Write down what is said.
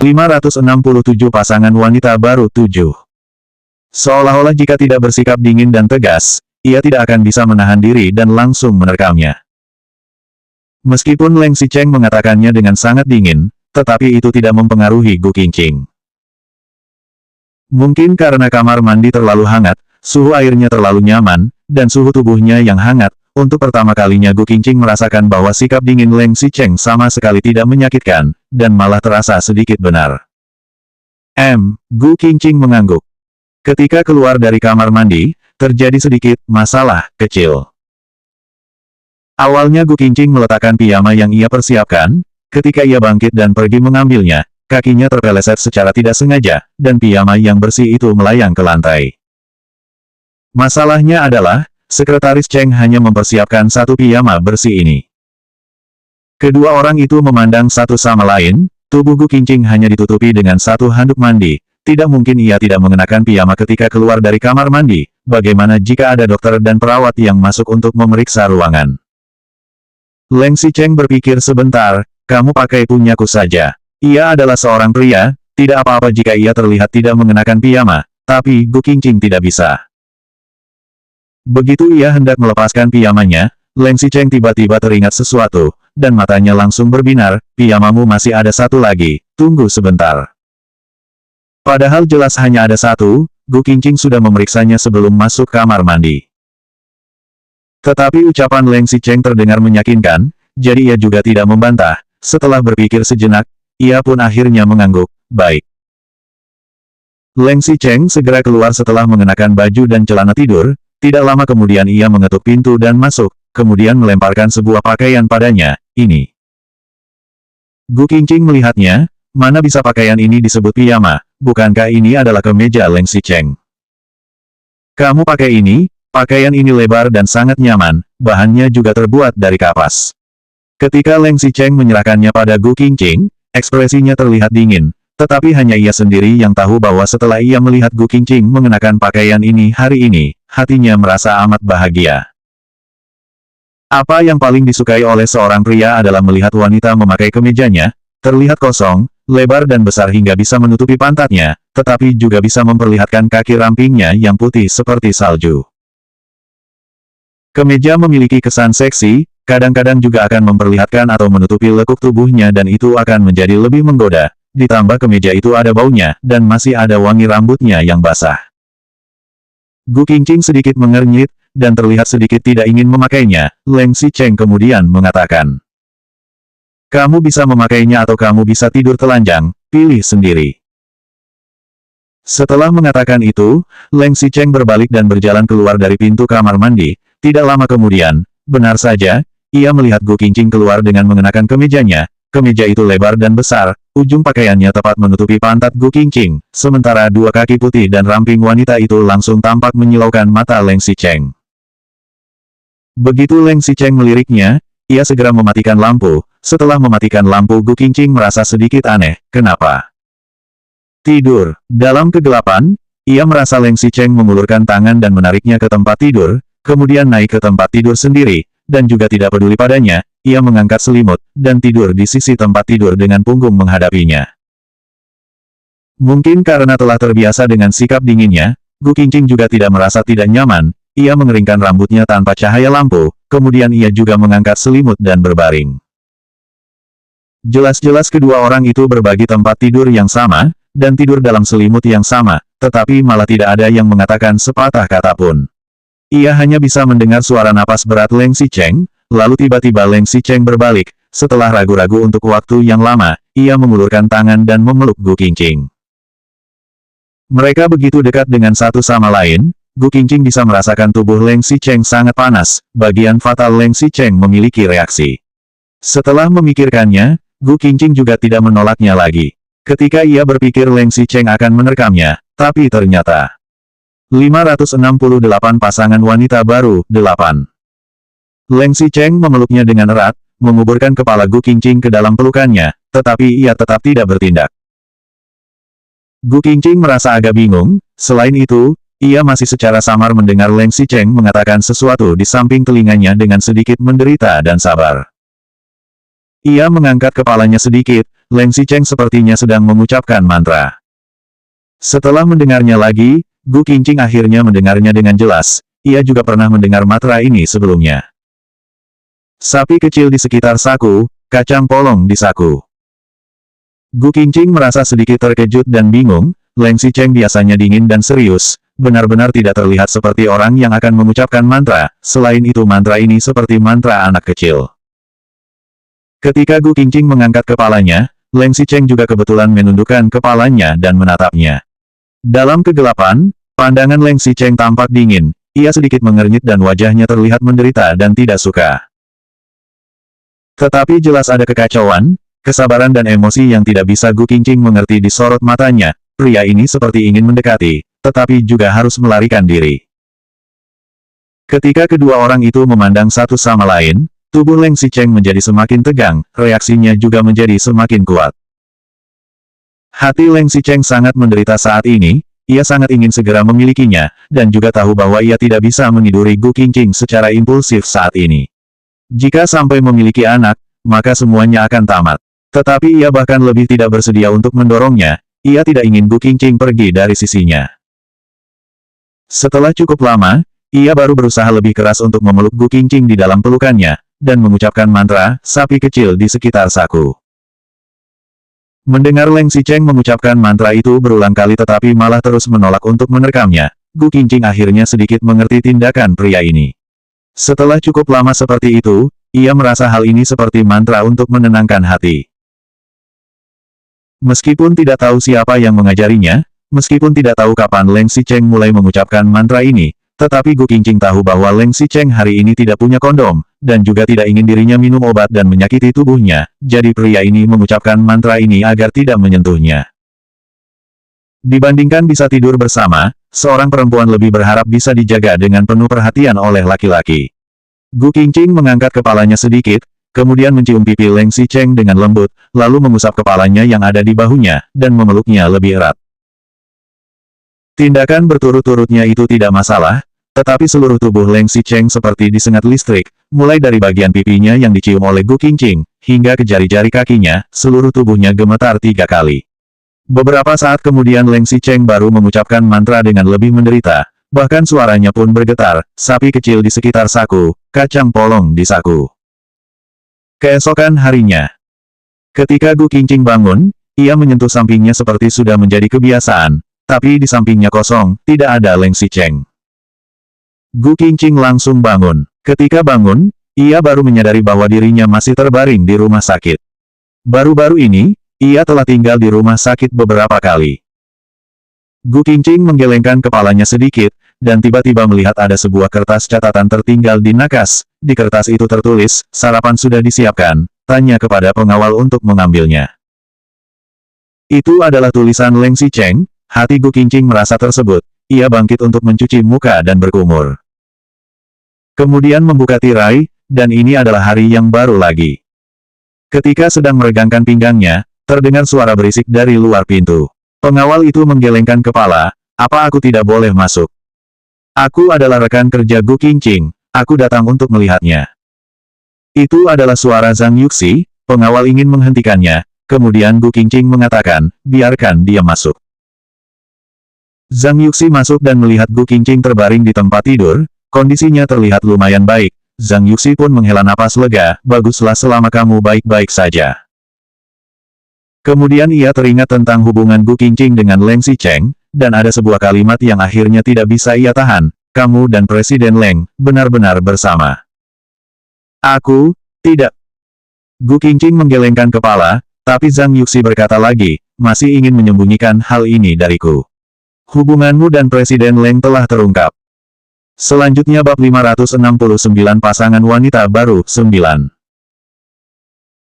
567 Pasangan wanita baru 7. Seolah-olah jika tidak bersikap dingin dan tegas, ia tidak akan bisa menahan diri dan langsung menerkamnya. Meskipun Leng Xicheng mengatakannya dengan sangat dingin, tetapi itu tidak mempengaruhi Gu Qingqing. Mungkin karena kamar mandi terlalu hangat, suhu airnya terlalu nyaman, dan suhu tubuhnya yang hangat. Untuk pertama kalinya Gu Qingqing merasakan bahwa sikap dingin Leng Xicheng sama sekali tidak menyakitkan, dan malah terasa sedikit benar. Gu Qingqing mengangguk. Ketika keluar dari kamar mandi, terjadi sedikit masalah kecil. Awalnya Gu Qingqing meletakkan piyama yang ia persiapkan, ketika ia bangkit dan pergi mengambilnya, kakinya terpeleset secara tidak sengaja, dan piyama yang bersih itu melayang ke lantai. Masalahnya adalah, Sekretaris Cheng hanya mempersiapkan satu piyama bersih ini. Kedua orang itu memandang satu sama lain, tubuh Gu Qingqing hanya ditutupi dengan satu handuk mandi. Tidak mungkin ia tidak mengenakan piyama ketika keluar dari kamar mandi. Bagaimana jika ada dokter dan perawat yang masuk untuk memeriksa ruangan? Leng Xicheng berpikir sebentar, kamu pakai punyaku saja. Ia adalah seorang pria, tidak apa-apa jika ia terlihat tidak mengenakan piyama, tapi Gu Qingqing tidak bisa. Begitu ia hendak melepaskan piyamanya, Leng Xicheng tiba-tiba teringat sesuatu, dan matanya langsung berbinar, piyamamu masih ada satu lagi, tunggu sebentar. Padahal jelas hanya ada satu, Gu Qingqing sudah memeriksanya sebelum masuk kamar mandi. Tetapi ucapan Leng Xicheng terdengar meyakinkan, jadi ia juga tidak membantah. Setelah berpikir sejenak, ia pun akhirnya mengangguk, baik. Leng Xicheng segera keluar setelah mengenakan baju dan celana tidur. Tidak lama kemudian ia mengetuk pintu dan masuk, kemudian melemparkan sebuah pakaian padanya, ini. Gu Qingqing melihatnya, mana bisa pakaian ini disebut piyama, bukankah ini adalah kemeja Leng Xicheng? Kamu pakai ini, pakaian ini lebar dan sangat nyaman, bahannya juga terbuat dari kapas. Ketika Leng Xicheng menyerahkannya pada Gu Qingqing, ekspresinya terlihat dingin. Tetapi hanya ia sendiri yang tahu bahwa setelah ia melihat Gu Qingqing mengenakan pakaian ini hari ini, hatinya merasa amat bahagia. Apa yang paling disukai oleh seorang pria adalah melihat wanita memakai kemejanya, terlihat kosong, lebar dan besar hingga bisa menutupi pantatnya, tetapi juga bisa memperlihatkan kaki rampingnya yang putih seperti salju. Kemeja memiliki kesan seksi, kadang-kadang juga akan memperlihatkan atau menutupi lekuk tubuhnya dan itu akan menjadi lebih menggoda. Ditambah kemeja itu ada baunya, dan masih ada wangi rambutnya yang basah. Gu Qingqing sedikit mengernyit, dan terlihat sedikit tidak ingin memakainya. Leng Xicheng kemudian mengatakan, kamu bisa memakainya atau kamu bisa tidur telanjang, pilih sendiri. Setelah mengatakan itu, Leng Xicheng berbalik dan berjalan keluar dari pintu kamar mandi. Tidak lama kemudian, benar saja, ia melihat Gu Qingqing keluar dengan mengenakan kemejanya. Kemeja itu lebar dan besar, ujung pakaiannya tepat menutupi pantat Gu Qingqing, sementara dua kaki putih dan ramping wanita itu langsung tampak menyilaukan mata Leng Xicheng. Begitu Leng Xicheng meliriknya, ia segera mematikan lampu. Setelah mematikan lampu Gu Qingqing merasa sedikit aneh, kenapa? Tidur. Dalam kegelapan, ia merasa Leng Xicheng mengulurkan tangan dan menariknya ke tempat tidur, kemudian naik ke tempat tidur sendiri, dan juga tidak peduli padanya. Ia mengangkat selimut, dan tidur di sisi tempat tidur dengan punggung menghadapinya. Mungkin karena telah terbiasa dengan sikap dinginnya, Gu Qingqing juga tidak merasa tidak nyaman, ia mengeringkan rambutnya tanpa cahaya lampu, kemudian ia juga mengangkat selimut dan berbaring. Jelas-jelas kedua orang itu berbagi tempat tidur yang sama, dan tidur dalam selimut yang sama, tetapi malah tidak ada yang mengatakan sepatah kata pun. Ia hanya bisa mendengar suara napas berat Leng Xicheng. Lalu tiba-tiba Leng Xicheng berbalik, setelah ragu-ragu untuk waktu yang lama, ia mengulurkan tangan dan memeluk Gu Qingqing. Mereka begitu dekat dengan satu sama lain, Gu Qingqing bisa merasakan tubuh Leng Xicheng sangat panas, bagian fatal Leng Xicheng memiliki reaksi. Setelah memikirkannya, Gu Qingqing juga tidak menolaknya lagi. Ketika ia berpikir Leng Xicheng akan menerkamnya, tapi ternyata 568 Pasangan wanita baru, 8. Leng Xicheng memeluknya dengan erat, menguburkan kepala Gu Qingqing ke dalam pelukannya, tetapi ia tetap tidak bertindak. Gu Qingqing merasa agak bingung, selain itu, ia masih secara samar mendengar Leng Xicheng mengatakan sesuatu di samping telinganya dengan sedikit menderita dan sabar. Ia mengangkat kepalanya sedikit, Leng Xicheng sepertinya sedang mengucapkan mantra. Setelah mendengarnya lagi, Gu Qingqing akhirnya mendengarnya dengan jelas. Ia juga pernah mendengar mantra ini sebelumnya. Sapi kecil di sekitar saku, kacang polong di saku. Gu Qingqing merasa sedikit terkejut dan bingung. Leng Xicheng biasanya dingin dan serius, benar-benar tidak terlihat seperti orang yang akan mengucapkan mantra. Selain itu mantra ini seperti mantra anak kecil. Ketika Gu Qingqing mengangkat kepalanya, Leng Xicheng juga kebetulan menundukkan kepalanya dan menatapnya. Dalam kegelapan, pandangan Leng Xicheng tampak dingin. Ia sedikit mengernyit dan wajahnya terlihat menderita dan tidak suka. Tetapi jelas ada kekacauan, kesabaran dan emosi yang tidak bisa Gu Qingqing mengerti di sorot matanya. Pria ini seperti ingin mendekati, tetapi juga harus melarikan diri. Ketika kedua orang itu memandang satu sama lain, tubuh Leng Xicheng menjadi semakin tegang, reaksinya juga menjadi semakin kuat. Hati Leng Xicheng sangat menderita saat ini, ia sangat ingin segera memilikinya, dan juga tahu bahwa ia tidak bisa meniduri Gu Qingqing secara impulsif saat ini. Jika sampai memiliki anak, maka semuanya akan tamat. Tetapi ia bahkan lebih tidak bersedia untuk mendorongnya, ia tidak ingin Gu Qingqing pergi dari sisinya. Setelah cukup lama, ia baru berusaha lebih keras untuk memeluk Gu Qingqing di dalam pelukannya, dan mengucapkan mantra, sapi kecil di sekitar saku. Mendengar Leng Xicheng mengucapkan mantra itu berulang kali tetapi malah terus menolak untuk menerekamnya, Gu Qingqing akhirnya sedikit mengerti tindakan pria ini. Setelah cukup lama seperti itu, ia merasa hal ini seperti mantra untuk menenangkan hati. Meskipun tidak tahu siapa yang mengajarinya, meskipun tidak tahu kapan Leng Xicheng mulai mengucapkan mantra ini, tetapi Gu Qingqing tahu bahwa Leng Xicheng hari ini tidak punya kondom, dan juga tidak ingin dirinya minum obat dan menyakiti tubuhnya, jadi pria ini mengucapkan mantra ini agar tidak menyentuhnya. Dibandingkan bisa tidur bersama, seorang perempuan lebih berharap bisa dijaga dengan penuh perhatian oleh laki-laki. Gu Qingqing mengangkat kepalanya sedikit, kemudian mencium pipi Leng Xicheng dengan lembut, lalu mengusap kepalanya yang ada di bahunya, dan memeluknya lebih erat. Tindakan berturut-turutnya itu tidak masalah, tetapi seluruh tubuh Leng Xicheng seperti disengat listrik, mulai dari bagian pipinya yang dicium oleh Gu Qingqing, hingga ke jari-jari kakinya, seluruh tubuhnya gemetar 3 kali. Beberapa saat kemudian Leng Xicheng baru mengucapkan mantra dengan lebih menderita, bahkan suaranya pun bergetar, sapi kecil di sekitar saku, kacang polong di saku. Keesokan harinya, ketika Gu Qingqing bangun, ia menyentuh sampingnya seperti sudah menjadi kebiasaan, tapi di sampingnya kosong, tidak ada Leng Xicheng. Gu Qingqing langsung bangun. Ketika bangun, ia baru menyadari bahwa dirinya masih terbaring di rumah sakit. Baru-baru ini, ia telah tinggal di rumah sakit beberapa kali. Gu Qingqing menggelengkan kepalanya sedikit, dan tiba-tiba melihat ada sebuah kertas catatan tertinggal di nakas. Di kertas itu tertulis, sarapan sudah disiapkan, tanya kepada pengawal untuk mengambilnya. Itu adalah tulisan Leng Xicheng. Hati Gu Qingqing merasa tersebut. Ia bangkit untuk mencuci muka dan berkumur. Kemudian membuka tirai, dan ini adalah hari yang baru lagi. Ketika sedang meregangkan pinggangnya, terdengar suara berisik dari luar pintu. Pengawal itu menggelengkan kepala, apa aku tidak boleh masuk? Aku adalah rekan kerja Gu Qingqing, aku datang untuk melihatnya. Itu adalah suara Zhang Yuxi, pengawal ingin menghentikannya, kemudian Gu Qingqing mengatakan, biarkan dia masuk. Zhang Yuxi masuk dan melihat Gu Qingqing terbaring di tempat tidur, kondisinya terlihat lumayan baik. Zhang Yuxi pun menghela napas lega, baguslah selama kamu baik-baik saja. Kemudian ia teringat tentang hubungan Gu Qingqing dengan Leng Xicheng, dan ada sebuah kalimat yang akhirnya tidak bisa ia tahan, kamu dan Presiden Leng, benar-benar bersama. Aku, tidak. Gu Qingqing menggelengkan kepala, tapi Zhang Yuxi berkata lagi, masih ingin menyembunyikan hal ini dariku. Hubunganmu dan Presiden Leng telah terungkap. Selanjutnya bab 569 pasangan wanita baru, 9.